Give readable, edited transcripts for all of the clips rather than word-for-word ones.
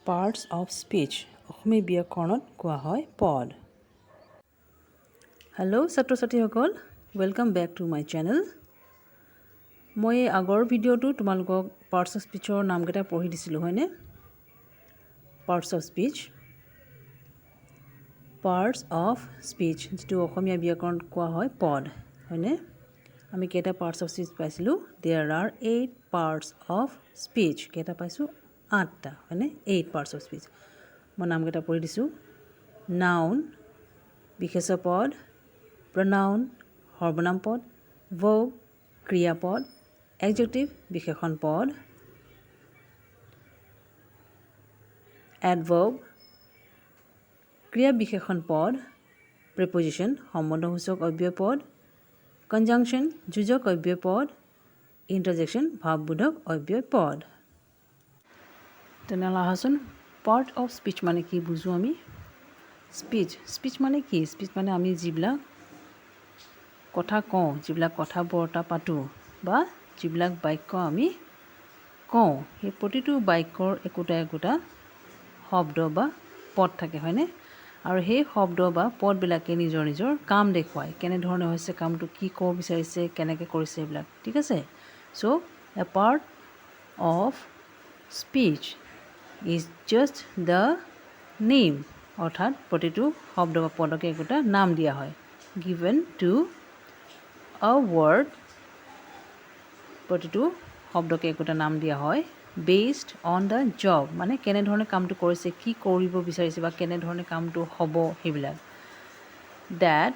Parts of speech Asomiya ব্যাকৰণত কোৱা হয় পদ। হেল্ল' ছাত্ৰ ছাত্ৰীসকল, welcome back to my channel. মই আগৰ ভিডিঅ'টো তোমালোকক পাৰ্টছ অফ স্পীচৰ নামকেইটা পঢ়ি দিছিলোঁ হয়নে? Parts of speech, parts of speech যিটো অসমীয়া ব্যাকৰণত কোৱা হয় পদ হয়নে? আমি কেইটা পাৰ্টছ অফ স্পীচ পাইছিলোঁ? There are 8 parts of speech. কেইটা পাইছোঁ? 8টা হয়নে? 8 পাৰ্টছ অফ স্পীচ। মই নামকেইটা পঢ়ি দিছোঁ। নাউন বিশেষ্য পদ, প্ৰনাউন সৰ্বনাম পদ, ভাৰ্ব ক্ৰিয়াপদ, এডজেক্টিভ বিশেষণ পদ, এডভাৰ্ব ক্ৰিয়া বিশেষণ পদ, প্ৰিপজিশ্যন সম্বন্ধসূচক অব্যয় পদ, কনজাংশ্যন যোজক অব্যয় পদ, ইণ্টাৰজেকশ্যন ভাৱবোধক অব্যয় পদ। তেনেহ'লে আহাচোন পাৰ্ট অফ স্পীচ মানে কি বুজোঁ আমি। স্পীচ মানে কি? স্পীচ মানে আমি যিবিলাক কথা কওঁ, যিবিলাক কথা বৰ্তা পাতোঁ বা যিবিলাক বাক্য আমি কওঁ, সেই প্ৰতিটো বাক্যৰ একোটা একোটা শব্দ বা পদ থাকে হয়নে? আৰু সেই শব্দ বা পদবিলাকে নিজৰ নিজৰ কাম দেখুৱায়, কেনেধৰণে হৈছে কামটো, কি ক'ব বিচাৰিছে, কেনেকৈ কৰিছে এইবিলাক, ঠিক আছে? So' a part of speech is just the name, অৰ্থাৎ প্ৰতিটো শব্দ বা পদকে একোটা নাম দিয়া হয়। গিভেন টু আ ৱৰ্ড, প্ৰতিটো শব্দকে একোটা নাম দিয়া হয়। বেছড অন দ্য জব, মানে কেনেধৰণে কামটো কৰিছে, কি কৰিব বিচাৰিছে বা কেনেধৰণে কামটো হ'ব সেইবিলাক। That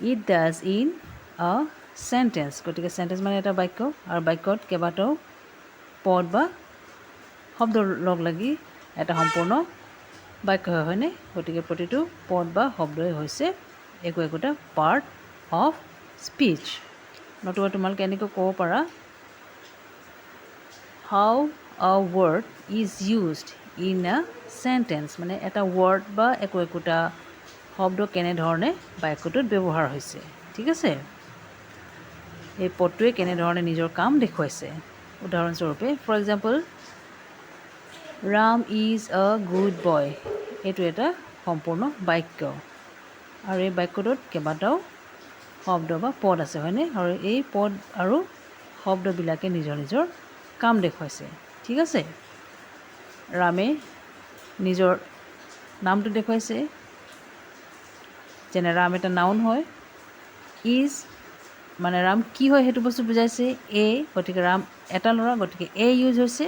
it does in a sentence, গতিকে চেণ্টেঞ্চ মানে এটা বাক্য, আৰু বাক্যত কেইবাটাও পদ বা শব্দ লগ লাগি এটা সম্পূৰ্ণ বাক্য হয় হয়নে? গতিকে প্ৰতিটো পদ বা শব্দই হৈছে একোটা পাৰ্ট অফ স্পীচ। নতুবা তোমালোকে এনেকৈ ক'ব পাৰা, how a word is used in a sentence, মানে এটা ৱৰ্ড বা একোটা শব্দ কেনেধৰণে বাক্যটোত ব্যৱহাৰ হৈছে, ঠিক আছে? এই পদটোৱে কেনেধৰণে নিজৰ কাম দেখুৱাইছে। উদাহৰণস্বৰূপে for example, Ram is a good boy, এইটো এটা সম্পূৰ্ণ বাক্য, আৰু এই বাক্যটোত কেইবাটাও শব্দ বা পদ আছে হয়নে? আৰু এই পদ আৰু শব্দবিলাকে নিজৰ নিজৰ কাম দেখুৱাইছে, ঠিক আছে? ৰামে নিজৰ নামটো দেখুৱাইছে, যেনে ৰাম এটা নাউন হয়। ইজ মানে ৰাম কি হয় সেইটো বস্তু বুজাইছে। গতিকে ৰাম এটা ল'ৰা, গতিকে ইউজ হৈছে।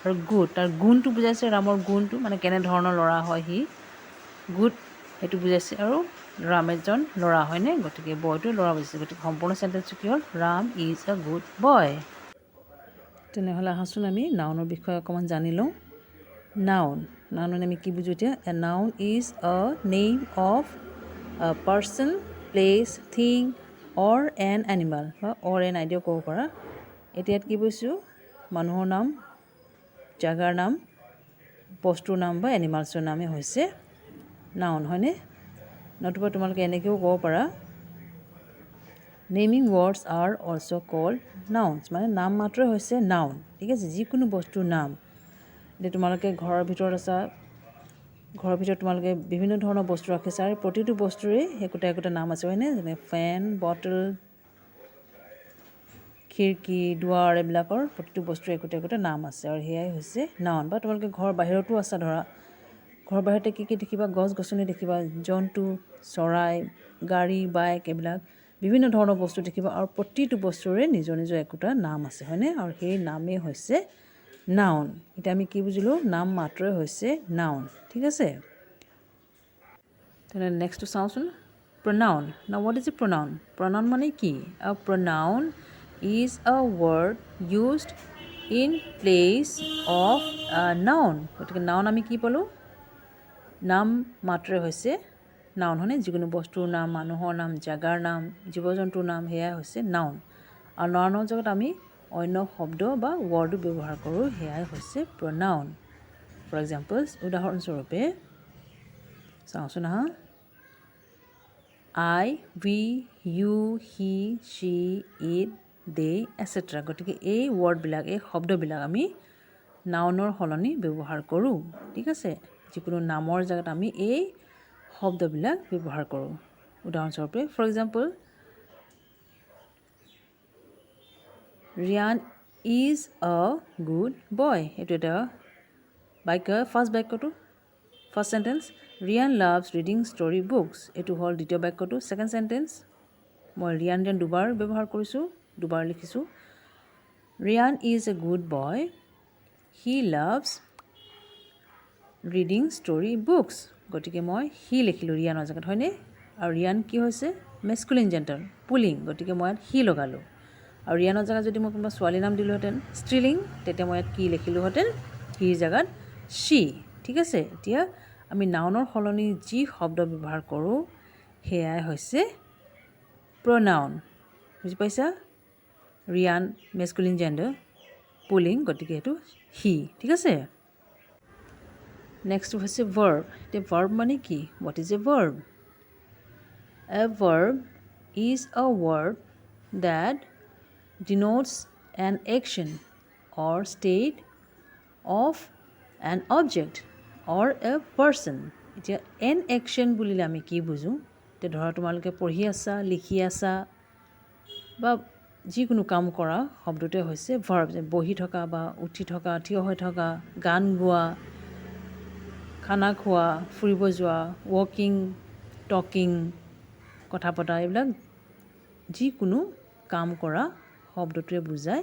আৰু গুড, তাৰ গুণটো বুজাইছে, ৰামৰ গুণটো মানে কেনেধৰণৰ ল'ৰা হয় সি, গুড সেইটো বুজাইছে। আৰু ৰাম এজন ল'ৰা হয়নে? গতিকে বয়টো ল'ৰা বুজাইছে। গতিকে সম্পূৰ্ণ চেণ্টেঞ্চটো কি হ'ল? ৰাম ইজ আ গুড বয়। তেনেহ'লে আহাচোন আমি নাউনৰ বিষয়ে অকণমান জানি লওঁ। নাউন মানে আমি কি বুজোঁ এতিয়া? A noun is a name of a person, place, thing or an animal, বা অৰ এন আইডিয়াও ক'ব পাৰা। এতিয়া ইয়াত কি বুজিছোঁ? মানুহৰ নাম, জাগাৰ নাম, বস্তুৰ নাম বা এনিমেলছৰ নামেই হৈছে নাউন হয়নে? নতুবা তোমালোকে এনেকৈও ক'ব পাৰা, naming words are also' called nouns, মানে নাম মাত্ৰই হৈছে নাউন, ঠিক আছে? যিকোনো বস্তুৰ নাম। এতিয়া তোমালোকে ঘৰৰ ভিতৰত আছা, ঘৰৰ ভিতৰত তোমালোকে বিভিন্ন ধৰণৰ বস্তু ৰাখিছা, আৰু প্ৰতিটো বস্তুৰে একোটা নাম আছে হয়নে? যেনে ফেন, বটল, খিৰিকী, দুৱাৰ, এইবিলাকৰ প্ৰতিটো বস্তুৰ একোটা নাম আছে, আৰু সেয়াই হৈছে নাউন। বা তোমালোকে ঘৰৰ বাহিৰতো আছা, ধৰা ঘৰৰ বাহিৰতে কি দেখিবা? গছ গছনি দেখিবা, জন্তু, চৰাই, গাড়ী, বাইক, এইবিলাক বিভিন্ন ধৰণৰ বস্তু দেখিবা, আৰু প্ৰতিটো বস্তুৰে নিজৰ নিজৰ একোটা নাম আছে হয়নে? আৰু সেই নামেই হৈছে নাউন। এতিয়া আমি কি বুজিলোঁ? নাম মাত্ৰই হৈছে নাউন, ঠিক আছে? তেনেহ'লে নেক্সটটো চাওঁচোন, প্ৰনাউন। নাও হোৱাট ইজ এ প্ৰনাউন? প্ৰনাউন মানে কি? A pronoun is a word used in place of a noun. গতিকে নাউন আমি কি পালোঁ? নাম মাত্ৰই হৈছে নাউন হয়নে? যিকোনো বস্তুৰ নাম, মানুহৰ নাম, জাগাৰ নাম, জীৱ জন্তুৰ নাম, সেয়াই হৈছে নাউন। আৰু নাউনৰ জগত আমি অন্য শব্দ বা ৱৰ্ডো ব্যৱহাৰ কৰোঁ, সেয়াই হৈছে প্ৰনাউন। ফৰ এক্সাম্পলছ, উদাহৰণস্বৰূপে চাওঁচোন আহা, I, we, you, he, she, it, they, etcetera. গতিকে এই ৱৰ্ডবিলাক, এই শব্দবিলাক আমি নাউনৰ সলনি ব্যৱহাৰ কৰোঁ ঠিক আছে যিকোনো নামৰ জাগাত আমি এই শব্দবিলাক ব্যৱহাৰ কৰোঁ উদাহৰণস্বৰূপে for example Riyan is a good boy এইটো এটা বাক্য ফাৰ্ষ্ট বাক্যটো first sentence Riyan loves reading story books এইটো হ'ল দ্বিতীয় বাক্যটো ছেকেণ্ড সেন্টেন্স মই ৰিয়ান দুবাৰ ব্যৱহাৰ কৰিছোঁ দুবাৰ লিখিছোঁ Riyan is a good boy he loves reading story books গতিকে মই হি লিখিলোঁ ৰিয়ানৰ জেগাত হয়নে আৰু ৰিয়ান কি হৈছে মেস্কুলিন জেণ্ডাৰ পুলিং গতিকে মই ইয়াত হি লগালোঁ আৰু ৰিয়ানৰ জেগাত যদি মই কোনোবা ছোৱালীৰ নাম দিলোঁহেঁতেন ষ্ট্ৰিলিং তেতিয়া মই ইয়াত কি লিখিলোঁহেঁতেন হিৰ জেগাত শ্বি ঠিক আছে এতিয়া আমি নাউনৰ সলনি যি শব্দ ব্যৱহাৰ কৰোঁ সেয়াই হৈছে প্ৰনাউন বুজি পাইছা ৰিয়ান মেস্কুলিন জেণ্ডাৰ পুলিং গতিকে এইটো হি ঠিক আছে নেক্সট হৈছে ভাৰ্ব এতিয়া ভাৰ্ব মানে কি what is A verb A verb is a word that denotes an action or state of an object or a person এতিয়া an action বুলিলে আমি কি বুজোঁ এতিয়া ধৰা তোমালোকে পঢ়ি আছা লিখি আছা বা যিকোনো কাম কৰা শব্দটোৱে হৈছে ভাৰ্ব বহি থকা বা উঠি থকা থিয় হৈ থকা গান গোৱা খানা খোৱা ফুৰিব যোৱা ৱকিং টকিং কথা পতা এইবিলাক যিকোনো কাম কৰা শব্দটোৱে বুজায়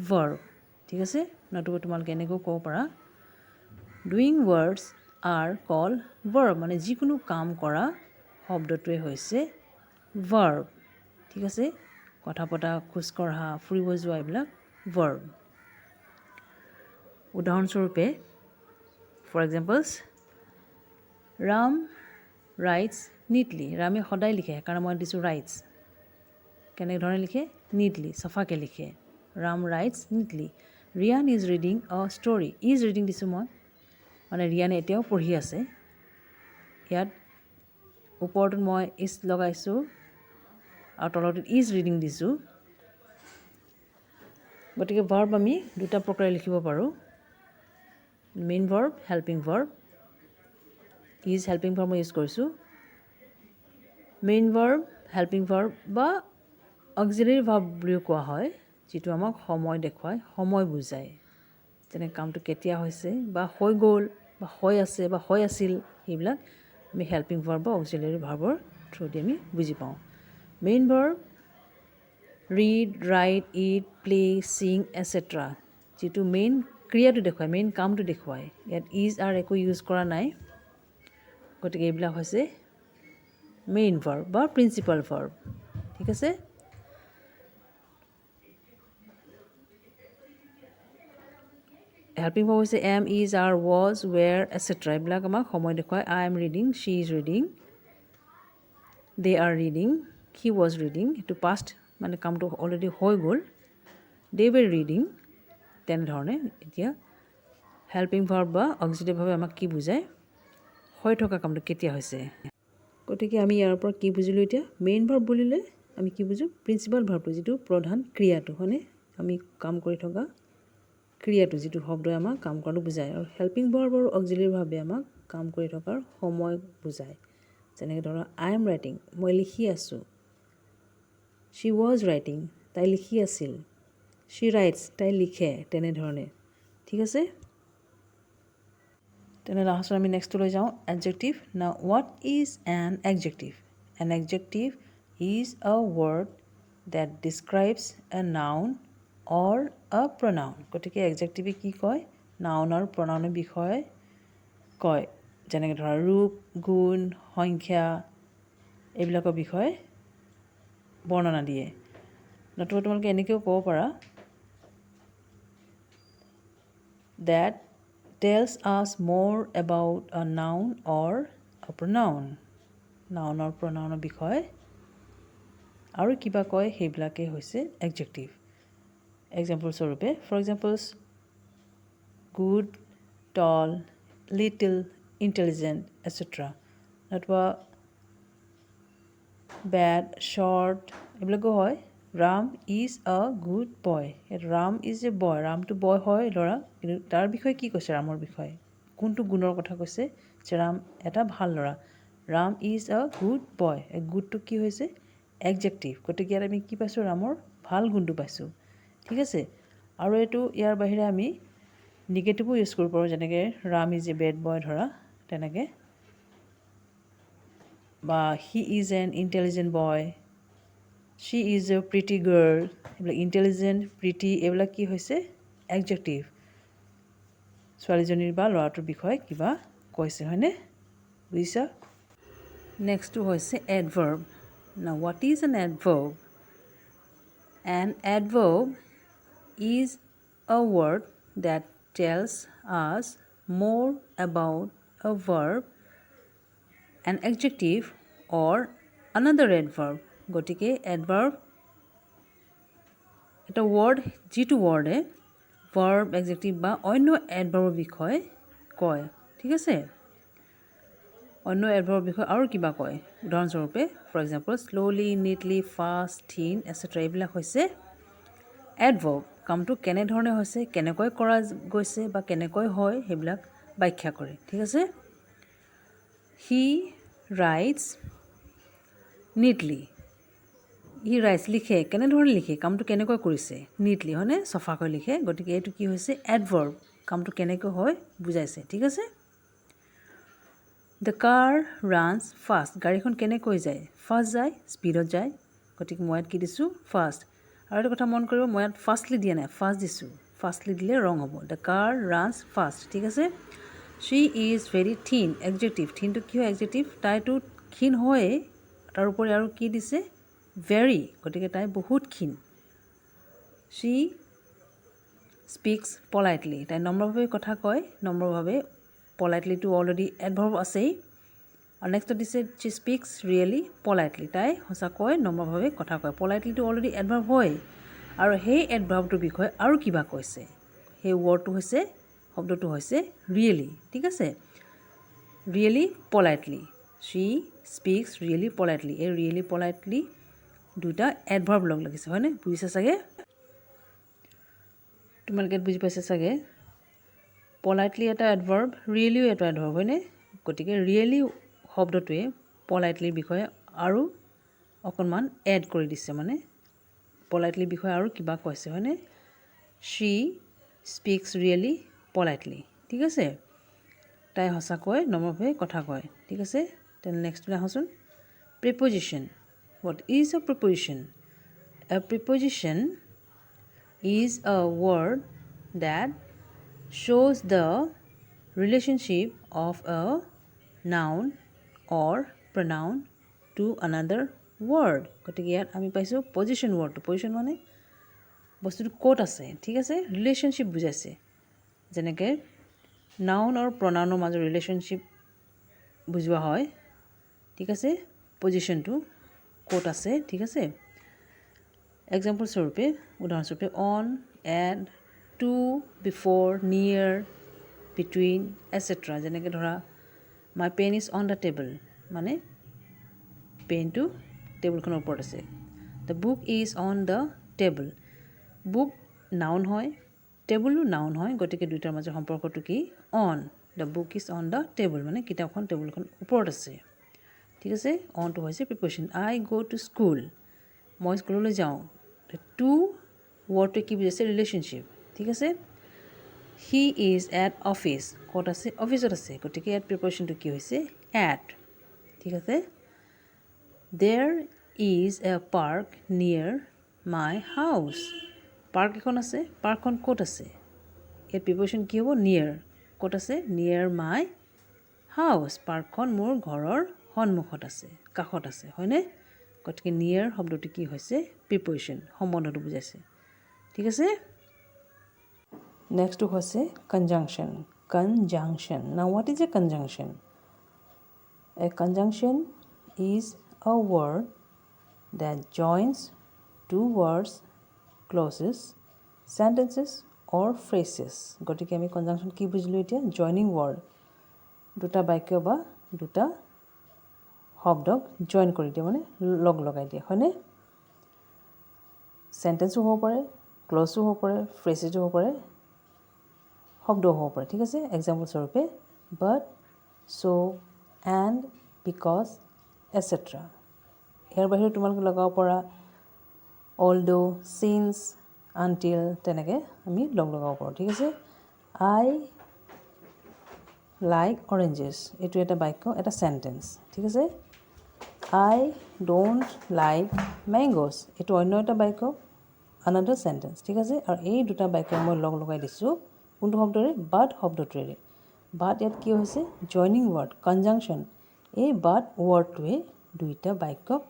ভাৰ্ব ঠিক আছে নতুবা তোমালোকে এনেকৈও ক'ব পাৰা ডুইং ৱৰ্ডছ আৰ কল ভাৰ্ব মানে যিকোনো কাম কৰা শব্দটোৱে হৈছে ভাৰ্ব ঠিক আছে কথা পতা খোজকঢ়া ফুৰিব যোৱা এইবিলাক ভাৰ্ব উদাহৰণস্বৰূপে for examples Ram writes neatly ৰামে সদায় লিখে সেইকাৰণে মই দিছোঁ ৰাইটছ কেনেধৰণে লিখে নিটলি চফাকৈ লিখে Ram writes neatly Riyan is reading আ ষ্টৰী ইজ ৰিডিং দিছোঁ মই মানে ৰিয়ানে এতিয়াও পঢ়ি আছে ইয়াত ওপৰটোত মই ইজ লগাইছোঁ আৰু তলটোত ইজ ৰিডিং দিছোঁ গতিকে ভাৰ্ব আমি দুটা প্ৰকাৰে লিখিব পাৰোঁ main verb helping verb is helping verb মই ইউজ কৰিছোঁ মেইন ভাৰ্ব হেল্পিং ভাৰ্ব বা অক্সিলাৰী ভাৰ্ব বুলিও কোৱা হয় যিটো আমাক সময় দেখুৱায় সময় বুজায় যেনে কামটো কেতিয়া হৈছে বা হৈ গ'ল বা হৈ আছে বা হৈ আছিল সেইবিলাক আমি হেল্পিং ভাৰ্ব বা অক্সিলাৰী ভাৰ্বৰ থ্ৰুদি আমি বুজি পাওঁ main verb read write eat play sing etcetera যিটো মেইন ক্ৰিয়াটো দেখুৱায় মেইন কামটো দেখুৱায় ইয়াত ইজ আৰ একো ইউজ কৰা নাই গতিকে এইবিলাক হৈছে মেইন ভাৰ্ব বা প্ৰিন্সিপাল ভাৰ্ব ঠিক আছে হেল্পিং ভাৰ্ব হৈছে am is are was were etcetera এইবিলাক আমাক সময় দেখুৱায় I am reading she is reading they are reading he was reading সেইটো পাষ্ট মানে কামটো অলৰেডি হৈ গ'ল দে ৱেৰ ৰিডিং তেনেধৰণে এতিয়া হেল্পিং ভাৰ্ব বা অক্সিলাৰী ভাৰ্বে আমাক কি বুজায় হৈ থকা কামটো কেতিয়া হৈছে গতিকে আমি ইয়াৰ পৰা কি বুজিলোঁ এতিয়া মেইন ভাৰ্ব বুলিলে আমি কি বুজোঁ প্ৰিন্সিপাল ভাৰ্বটো যিটো প্ৰধান ক্ৰিয়াটো হয়নে আমি কাম কৰি থকা ক্ৰিয়াটো যিটো শব্দই আমাক কাম কৰাটো বুজায় আৰু হেল্পিং ভাৰ্ব আৰু অক্সিলাৰী ভাৰ্বে আমাক কাম কৰি থকাৰ সময় বুজায় যেনেকৈ ধৰা আই এম ৰাইটিং মই লিখি আছোঁ শ্বি ৱাজ ৰাইটিং তাই লিখি আছিল শ্বি ৰাইটছ তাই লিখে তেনেধৰণে ঠিক আছে তেনে লাষ্টত আমি নেক্সটটো লৈ যাওঁ adjective now what is an adjective is a word that describes a noun or a pronoun গতিকে এডজেক্টিভে কি কয় নাউন আৰু প্ৰনাউনৰ বিষয়ে কয় যেনেকৈ ধৰা ৰূপ গুণ সংখ্যা এইবিলাকৰ বিষয়ে বৰ্ণনা দিয়ে নতুবা তোমালোকে এনেকৈও ক'ব পাৰা that tells us more about a noun or a pronoun noun or pronoun বিষয়ে আৰু কিবা কয় সেইবিলাকেই হৈছে এডজেক্টিভ এক্সাম্পল স্বৰূপে for examples good tall little intelligent etcetera নতুবা বেড শ্বৰ্ট এইবিলাকো হয় Ram is a good boy. Ram is a boy, ৰামটো বয় হয় ল'ৰা, কিন্তু তাৰ বিষয়ে কি কৈছে? ৰামৰ বিষয়ে কোনটো গুণৰ কথা কৈছে? যে ৰাম এটা ভাল ল'ৰা। ৰাম ইজ আ গুড বয়, এই গুডটো কি হৈছে? এডজেক্টিভ। গতিকে ইয়াত আমি কি পাইছোঁ? ৰামৰ ভাল গুণটো পাইছোঁ। ঠিক আছে। আৰু এইটো ইয়াৰ বাহিৰে আমি নিগেটিভো ইউজ কৰিব পাৰোঁ, যেনেকৈ Ram is A bad boy ধৰা তেনেকৈ, বা he is an intelligent boy, Shi is a pretty girl. এইবিলাক ইণ্টেলিজেণ্ট, প্ৰিটি এইবিলাক কি হৈছে? এডজেক্টিভ। ছোৱালীজনীৰ বা ল'ৰাটোৰ বিষয়ে কিবা কৈছে, হয়নে? বুজিছা? নেক্সটটো হৈছে adverb. Now what is an adverb? An adverb is a word that tells us more about a verb, an adjective or another adverb. গতিকে adverb এটা word, যিটো wordে verb, adjective বা অন্য adverbৰ বিষয়ে কয়। ঠিক আছে। অন্য adverbৰ বিষয়ে আৰু কিবা কয়। উদাহৰণস্বৰূপে for example slowly, neatly, fast, thin, etc. এইবিলাক হৈছে adverb। কামটো কেনেধৰণে হৈছে, কেনেকৈ কৰা গৈছে বা কেনেকৈ হয় সেইবিলাক ব্যাখ্যা কৰে। ঠিক আছে। হি ৰাইটছ নিটলি। হি ৰাইটছ লিখে, কেনেধৰণে লিখে, কামটো কেনেকৈ কৰিছে? নিটলি, হয়নে? চফাকৈ লিখে। গতিকে এইটো কি হৈছে? এডভাৰ্ব। কামটো কেনেকৈ হয় বুজাইছে। ঠিক আছে। The car runs fast. গাড়ীখন কেনেকৈ যায়? ফাষ্ট যায়, স্পীডত যায়। গতিকে মই ইয়াত কি দিছোঁ? ফাষ্ট। আৰু এটা কথা মন কৰিব, মই ইয়াত ফাষ্টলি দিয়া নাই, ফাষ্ট দিছোঁ। ফাষ্টলি দিলে ৰং হ'ব। The car runs fast. ঠিক আছে। She is very thin, adjective. থিনটো কি হয়? এডজেক্টিভ। তাইতো ক্ষীণ হয়েই, তাৰোপৰি আৰু কি দিছে? ভেৰি। গতিকে তাই বহুত ক্ষীণ। শ্বি স্পীক্স পলাইটলি। তাই নম্ৰভাৱে কথা কয়। নম্ৰভাৱে, পলাইটলিটো অলৰেডি এডভাৰ্ব আছেই। আৰু নেক্সটত দিছে শ্বি স্পীক্স ৰিয়েলি পলাইটলি। তাই সঁচাকৈ নম্ৰভাৱে কথা কয়। পলাইটলিটো অলৰেডি এডভাৰ্ব হয়, আৰু সেই এডভাৰ্বটোৰ বিষয়ে আৰু কিবা কৈছে। সেই ৱৰ্ডটো হৈছে, শব্দটো হৈছে ৰিয়েলি। ঠিক আছে। Really politely. She speaks really politely. এই ৰিয়েলি পলাইটলি দুটা এডভাৰ্ব লগ লাগিছে, হয়নে? বুজিছে চাগে? তোমালোকে বুজি পাইছে চাগে? পলাইটলি এটা এডভাৰ্ব, ৰিয়েলিও এটা এডভাৰ্ব, হয়নে? গতিকে ৰিয়েলি শব্দটোৱে পলাইটলিৰ বিষয়ে আৰু অকণমান এড কৰি দিছে, মানে পলাইটলিৰ বিষয়ে আৰু কিবা কৈছে, হয়নে? শ্বি স্পীক্স ৰিয়েলি পলাইটলি। ঠিক আছে। তাই সঁচাকৈ নম্ৰভাৱে কথা কয়। ঠিক আছে। তেনে নেক্সটটো আহোঁচোন। Preposition. What is a preposition? A preposition is a word that shows the relationship of a noun or pronoun to another word. গতিকে ইয়াত আমি পাইছোঁ পজিশ্যন ৱৰ্ডটো। পজিশ্যন মানে বস্তুটো ক'ত আছে। ঠিক আছে। ৰিলেশ্যনশ্বিপ বুজাইছে। যেনেকৈ নাউন আৰু প্ৰনাউনৰ মাজৰ ৰিলেশ্যনশ্বিপ বুজোৱা হয়। ঠিক আছে। পজিশ্যনটো ক'ত আছে। ঠিক আছে। এক্সাম্পল স্বৰূপে, উদাহৰণস্বৰূপে on, at, to, before, near, between, etcetera. যেনেকৈ ধৰা my pen is on the table, মানে পেনটো টেবুলখনৰ ওপৰত আছে। The book is on the table. Book noun হয়, টেবুলো নাউন হয়। গতিকে দুয়োটাৰ মাজৰ সম্পৰ্কটো কি? On. The book is on the table, মানে কিতাপখন টেবুলখন ওপৰত আছে। ঠিক আছে। অনটো হৈছে প্ৰিপজিশ্যন। আই গ' টু স্কুল, মই স্কুললৈ যাওঁ। টু ৱৰ্ডটোৱে কি বুজাইছে? ৰিলেশ্যনশ্বিপ। ঠিক আছে। হি ইজ এট অফিচ, ক'ত আছে? অফিচত আছে। গতিকে ইয়াত প্ৰিপজিশ্যনটো কি হৈছে? এট। ঠিক আছে। দেৰ is a park near my house. Park এখন আছে, পাৰ্কখন ক'ত আছে? ইয়াত প্ৰিপজিশ্যন কি হ'ব? নিয়েৰ। ক'ত আছে? নিয়েৰ মাই হাউচ। পাৰ্কখন মোৰ ঘৰৰ সন্মুখত আছে, কাষত আছে, হয়নে? গতিকে নিয়েৰ শব্দটো কি হৈছে? প্ৰিপজিশ্যন, সম্বন্ধটো বুজাইছে। ঠিক আছে। নেক্সটটো হৈছে conjunction. Conjunction. Now what is a conjunction? A conjunction is a word that joins two words, clauses, sentences or phrases. গতিকে আমি কনজাংশ্যন কি বুজিলোঁ এতিয়া? জইনিং ৱৰ্ড, দুটা বাক্য বা দুটা শব্দক জইন কৰি দিয়ে, মানে লগ লগাই দিয়ে, হয়নে? চেণ্টেন্সো হ'ব পাৰে, ক্লজো হ'ব পাৰে, ফ্ৰেজেছো হ'ব পাৰে, শব্দও হ'ব পাৰে, ঠিক আছে। এক্সাম্পল স্বৰূপে বাট, চ', এণ্ড, বিকজ, এটচেট্ৰা। ইয়াৰ বাহিৰেও তোমালোকে লগাব পৰা অলদো, চিন্স, আনটিল, তেনেকৈ আমি লগাব পাৰোঁ, ঠিক আছে। আই লাইক অৰেঞ্জেছ, এইটো এটা বাক্য, এটা চেণ্টেন্স, ঠিক আছে। আই ডোণ্ট লাইক মেংগ'ছ, এইটো অন্য এটা বাক্য, আনাডাৰ চেণ্টেন্স, ঠিক আছে। আৰু এই দুটা বাক্য মই লগাই দিছোঁ কোনটো শব্দৰে? বাট শব্দটোৰে। বাট ইয়াত কি হৈছে? Joining word, conjunction. এই বাট ৱৰ্ডটোৱে দুইটা বাক্যক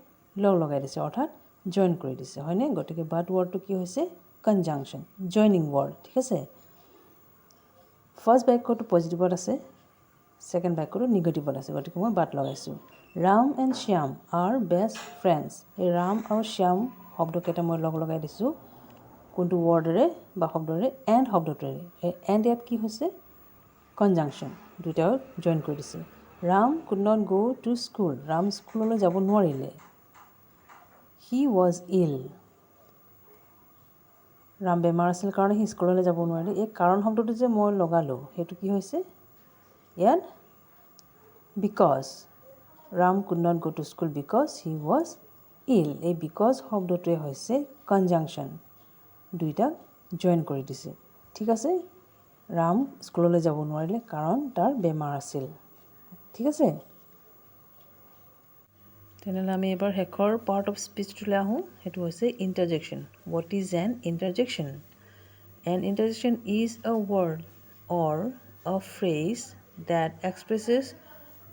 লগাই দিছে, অৰ্থাৎ জইন কৰি দিছে, হয়নে? গতিকে বাট ৱৰ্ডটো কি হৈছে? কনজাংশ্যন, জইনিং ৱৰ্ড, ঠিক আছে। ফাৰ্ষ্ট বাক্যটো পজিটিভত আছে, ছেকেণ্ড বাক্যটো নিগেটিভত আছে, গতিকে মই বাট লগাইছোঁ। Ram and Shyam R best friends, এই ৰাম আৰু শ্যাম শব্দকেইটা মই লগাই দিছোঁ কোনটো ৱৰ্ডেৰে বা শব্দৰে? এণ্ড শব্দটোৰে। এই এণ্ড ইয়াত কি হৈছে? কনজাংশ্যন, দুইটাও জইন কৰি দিছে। Ram could not go' to school, Ram স্কুললৈ যাব নোৱাৰিলে। হি ৱাজ ইল, ৰাম বেমাৰ আছিল কাৰণে সি স্কুললৈ যাব নোৱাৰিলে। এই কাৰণ শব্দটো যে মই লগালোঁ সেইটো কি হৈছে? ইয়াত because, Ram could not go' to school because he was ill, এই বিকজ শব্দটোৱে হৈছে কনজাংশ্যন, দুইটাক জইন কৰি দিছে, ঠিক আছে। ৰাম স্কুললৈ যাব নোৱাৰিলে কাৰণ তাৰ বেমাৰ আছিল, ঠিক আছে। তেনেহ'লে আমি এবাৰ শেষৰ পাৰ্ট অফ স্পীচটোলৈ আহোঁ, সেইটো হৈছে interjection. What is an interjection? An interjection is a word or a phrase that expresses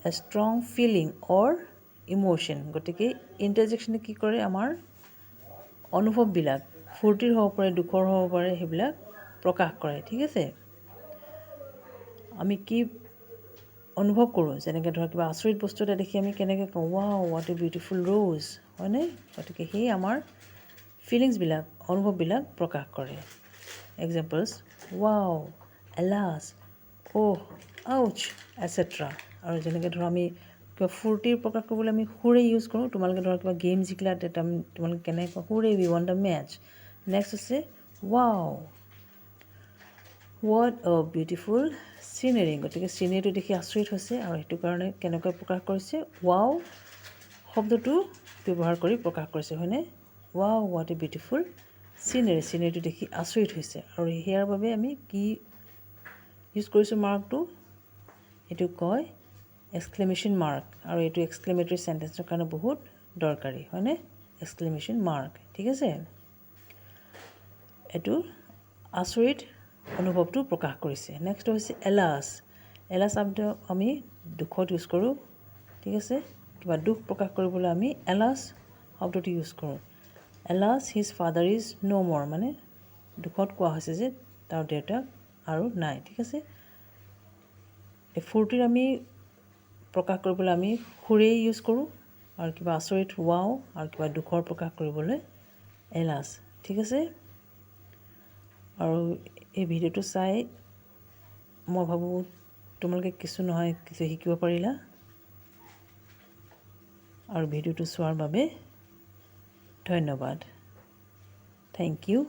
a strong feeling or emotion. গতিকে ইণ্টাৰজেকশ্যনে কি কৰে? আমাৰ অনুভৱবিলাক, ফূৰ্তিৰ হ'ব পাৰে, দুখৰ হ'ব পাৰে, সেইবিলাক প্ৰকাশ কৰে, ঠিক আছে। আমি কি অনুভৱ কৰোঁ, যেনেকৈ ধৰক কিবা আচৰিত বস্তু এটা দেখি আমি কেনেকৈ কওঁ wow what a beautiful rose, হয়নে? গতিকে সেই আমাৰ ফিলিংছবিলাক, অনুভৱবিলাক প্ৰকাশ কৰে। এক্সাম্পলছ ৱাও, এলাছ, অ'হ, আউচ, এটচেট্ৰা। আৰু যেনেকৈ ধৰক আমি কিবা ফূৰ্তিৰ প্ৰকাশ কৰিবলৈ আমি সুৰে ইউজ কৰোঁ। তোমালোকে ধৰক কিবা গেম জিকিলা, তেতিয়া তোমালোকে কেনেকৈ সুৰে উই ৱান দ্য মেটচ। নেক্সট হৈছে wow, what O beautiful scenery, গতিকে চিনেৰীটো দেখি আচৰিত হৈছে আৰু সেইটো কাৰণে কেনেকৈ প্ৰকাশ কৰিছে? ৱাও শব্দটো ব্যৱহাৰ কৰি প্ৰকাশ কৰিছে, হয়নে? Wow what a beautiful scenery, চিনেৰীটো দেখি আচৰিত হৈছে। আৰু সেয়াৰ বাবে আমি কি ইউজ কৰিছোঁ মাৰ্কটো? এইটো কয় এক্সক্লেমেশ্যন মাৰ্ক, আৰু এইটো এক্সক্লেমেটৰী চেণ্টেন্সৰ কাৰণে বহুত দৰকাৰী, হয়নে? এক্সক্লেমেশ্যন মাৰ্ক, ঠিক আছে। এইটো আচৰিত অনুভৱটো প্ৰকাশ কৰিছে। নেক্সট হৈছে এলাছ। এলাছ শব্দ আমি দুখত ইউজ কৰোঁ, ঠিক আছে। কিবা দুখ প্ৰকাশ কৰিবলৈ আমি এলাছ শব্দটো ইউজ কৰোঁ। এলাছ হিজ ফাদাৰ ইজ ন' মোৰ, মানে দুখত কোৱা হৈছে যে তাৰ দেউতাক আৰু নাই, ঠিক আছে। এই ফূৰ্তিৰ আমি প্ৰকাশ কৰিবলৈ আমি সুৰেই ইউজ কৰোঁ, আৰু কিবা আচৰিত ৱাও আৰু কিবা দুখৰ প্ৰকাশ কৰিবলৈ এলাছ, ঠিক আছে। আৰু এই ভিডিঅ'টো চাই মই ভাবোঁ তোমালোকে কিছু নহয় কিছু শিকিব পাৰিলা। আৰু ভিডিঅ'টো চোৱাৰ বাবে ধন্যবাদ। Thank U.